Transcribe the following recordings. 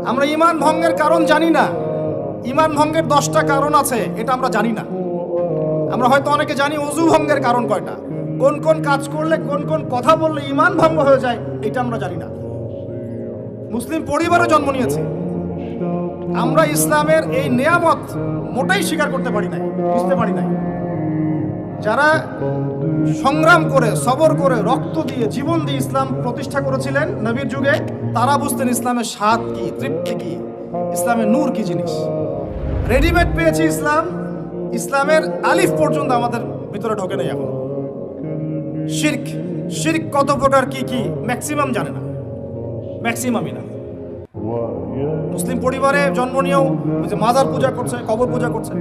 আমরা ঈমান ভঙ্গের কারণ জানি না। ঈমান ভঙ্গের 10টা কারণ আছে, এটা আমরা জানি না। আমরা হয়তো অনেকে জানি ওযু ভঙ্গের কারণ কয়টা, কোন কোন কাজ করলে, কোন কোন কথা বললে ঈমান ভঙ্গ হয়ে যায়, এটা আমরা জানি না। মুসলিম পরিবারে জন্ম নিয়েছে, আমরা ইসলামের এই নিয়ামত মোটেই স্বীকার করতে পারি নাই, বুঝতে পারি নাই। যারা সংগ্রাম করে, সবর করে, রক্ত দিয়ে, জীবন দিয়ে ইসলাম প্রতিষ্ঠা করেছিলেন নবীর যুগে, তারা বুঝতেন ইসলামের স্বাদ কি, তৃপ্তি কি, ইসলামের নূর কি জিনিস। রেডিমেড পেয়েছি ইসলাম, ইসলামের আলিফ পর্যন্ত আমাদের ভিতরে ঢোকে নেই এখন। শিরক, শিরক কত প্রকার কি কি ম্যাক্সিমাম জানে না, ম্যাক্সিমামই না। মুসলিম পরিবারে জন্ম নিয়েও ওই যে মাজার পূজা করছে, কবর পূজা করছে,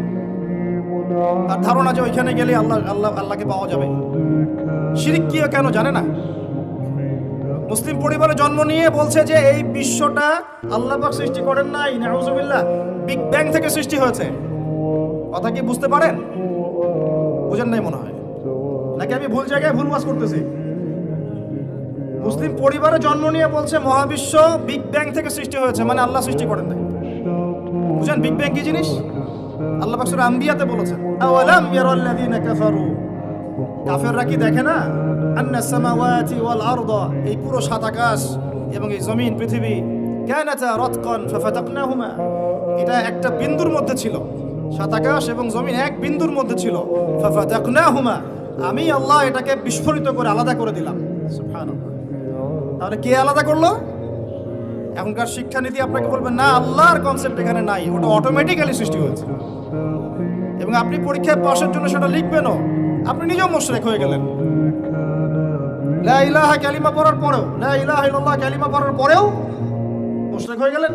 তার ধারণা যে ওইখানে গেলে আল্লাহকে পাওয়া যাবে। শিরক কি কেন জানে না। মুসলিম পরিবারে জন্ম নিয়ে বলছে যে এই বিশ্বটা আল্লাহ পাক সৃষ্টি করেন নাই, নাউজুবিল্লাহ, বিগ ব্যাং থেকে সৃষ্টি হয়েছে। কথা কি বুঝতে পারেন? বুঝেন নাই মনে হয়, নাকি আমি ভুল জায়গায় ভুল ওয়াজ করতেছি? মুসলিম পরিবারে জন্ম নিয়ে বলছে মহাবিশ্ব বিগ ব্যাং থেকে সৃষ্টি হয়েছে, মানে আল্লাহ সৃষ্টি করেন নাই। বুঝেন বিগ ব্যাং কি জিনিস? আল্লাহ পাক সূরা আম্বিয়াতে বলেছেন, আওয়ালাম ইয়ারাল্লাযীনা কাফারু, কাফেররা কি দেখে না, আন্নাস সামাওয়াতি ওয়াল আরদা, এই পুরো সাত আকাশ এবং এই জমিন পৃথিবী, কানাতা রাতকান ফাফাতাকনাহুমা, এটা একটা বিন্দুর মধ্যে ছিল। সাত আকাশ এবং জমিন এক বিন্দুর মধ্যে ছিল। ফাফাতাকনাহুমা, আমি আল্লাহ এটাকে বিস্ফোরিত করে আলাদা করে দিলাম। সুবহানাল্লাহ। তাহলে কে আলাদা করলো? এখনকার শিক্ষানীতি আপনাকে বলবেন না, আল্লাহর কনসেপ্ট এখানে নাই, ওটা অটোমেটিক্যালি সৃষ্টি হয়েছে। এবং আপনি পরীক্ষায় পাশের জন্য সেটা লিখবেনও, আপনি নিজেও মুশরিক হয়ে গেলেন। লা ইলাহা কালিমা পড়ার পরেও, লা ইলাহা ইল্লাল্লাহ কালিমা পড়ার পরেও মুশরিক হয়ে গেলেন।